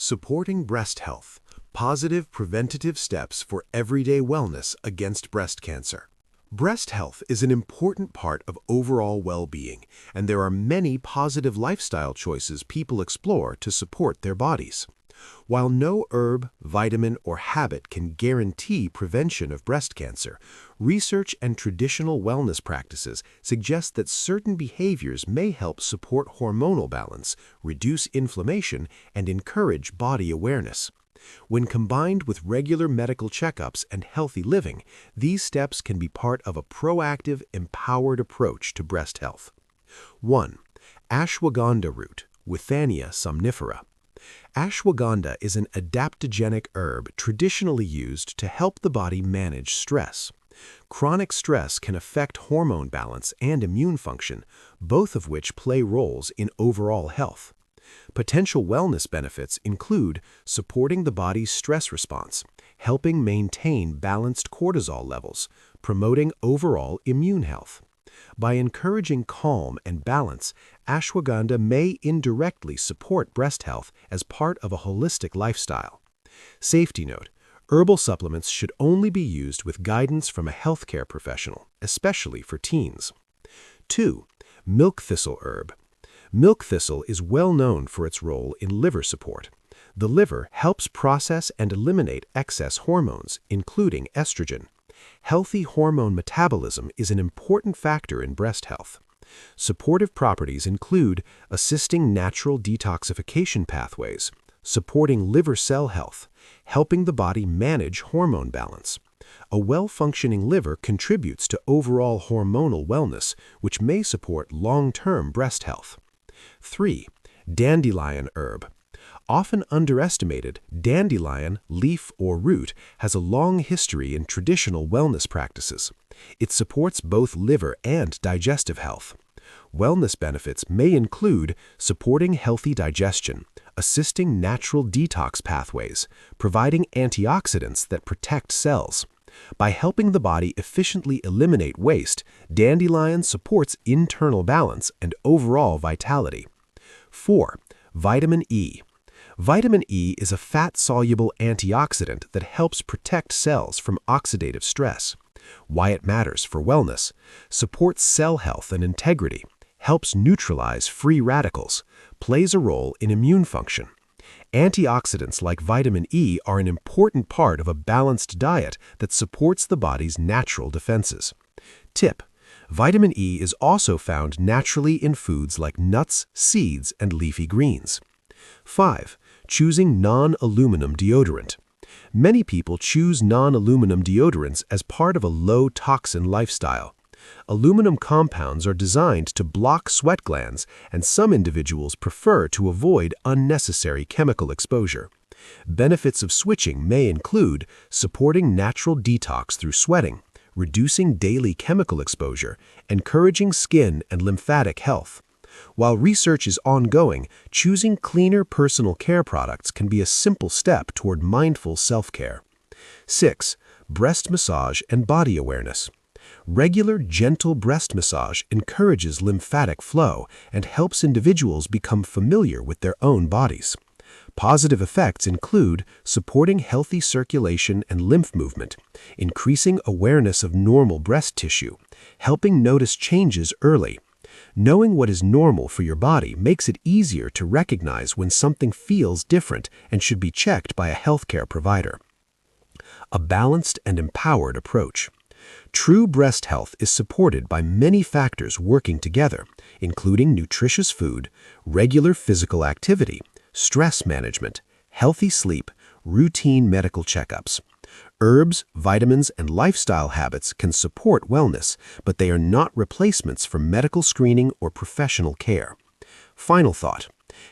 Supporting breast health, positive preventative steps for everyday wellness against breast cancer. Breast health is an important part of overall well-being, and there are many positive lifestyle choices people explore to support their bodies. While no herb, vitamin, or habit can guarantee prevention of breast cancer, research and traditional wellness practices suggest that certain behaviors may help support hormonal balance, reduce inflammation, and encourage body awareness. When combined with regular medical checkups and healthy living, these steps can be part of a proactive, empowered approach to breast health. 1. Ashwagandha root, Withania somnifera. Ashwagandha is an adaptogenic herb traditionally used to help the body manage stress. Chronic stress can affect hormone balance and immune function, both of which play roles in overall health. Potential wellness benefits include supporting the body's stress response, helping maintain balanced cortisol levels, promoting overall immune health. By encouraging calm and balance, ashwagandha may indirectly support breast health as part of a holistic lifestyle. Safety note: herbal supplements should only be used with guidance from a healthcare professional, especially for teens. 2. Milk thistle herb. Milk thistle is well known for its role in liver support. The liver helps process and eliminate excess hormones, including estrogen. Healthy hormone metabolism is an important factor in breast health. Supportive properties include assisting natural detoxification pathways, supporting liver cell health, helping the body manage hormone balance. A well-functioning liver contributes to overall hormonal wellness, which may support long-term breast health. 3. Dandelion herb. Often underestimated, dandelion, leaf or root, has a long history in traditional wellness practices. It supports both liver and digestive health. Wellness benefits may include supporting healthy digestion, assisting natural detox pathways, providing antioxidants that protect cells. By helping the body efficiently eliminate waste, dandelion supports internal balance and overall vitality. 4. Vitamin E. Vitamin E is a fat-soluble antioxidant that helps protect cells from oxidative stress. Why it matters for wellness: supports cell health and integrity, helps neutralize free radicals, plays a role in immune function. Antioxidants like vitamin E are an important part of a balanced diet that supports the body's natural defenses. Tip: vitamin E is also found naturally in foods like nuts, seeds, and leafy greens. 5. Choosing non-aluminum deodorant. Many people choose non-aluminum deodorants as part of a low-toxin lifestyle. Aluminum compounds are designed to block sweat glands, and some individuals prefer to avoid unnecessary chemical exposure. Benefits of switching may include supporting natural detox through sweating, reducing daily chemical exposure, encouraging skin and lymphatic health. While research is ongoing, choosing cleaner personal care products can be a simple step toward mindful self-care. 6. Breast massage and body awareness. Regular, gentle breast massage encourages lymphatic flow and helps individuals become familiar with their own bodies. Positive effects include supporting healthy circulation and lymph movement, increasing awareness of normal breast tissue, helping notice changes early. Knowing what is normal for your body makes it easier to recognize when something feels different and should be checked by a healthcare provider. A balanced and empowered approach. True breast health is supported by many factors working together, including nutritious food, regular physical activity, stress management, healthy sleep, routine medical checkups. Herbs, vitamins, and lifestyle habits can support wellness, but they are not replacements for medical screening or professional care. Final thought: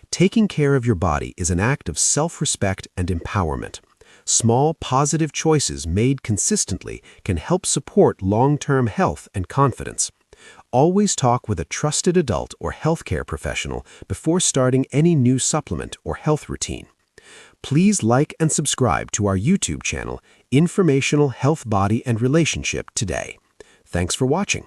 taking care of your body is an act of self-respect and empowerment. Small, positive choices made consistently can help support long-term health and confidence. Always talk with a trusted adult or healthcare professional before starting any new supplement or health routine. Please like and subscribe to our YouTube channel, Informational Health, Body, and Relationship Today. Thanks for watching.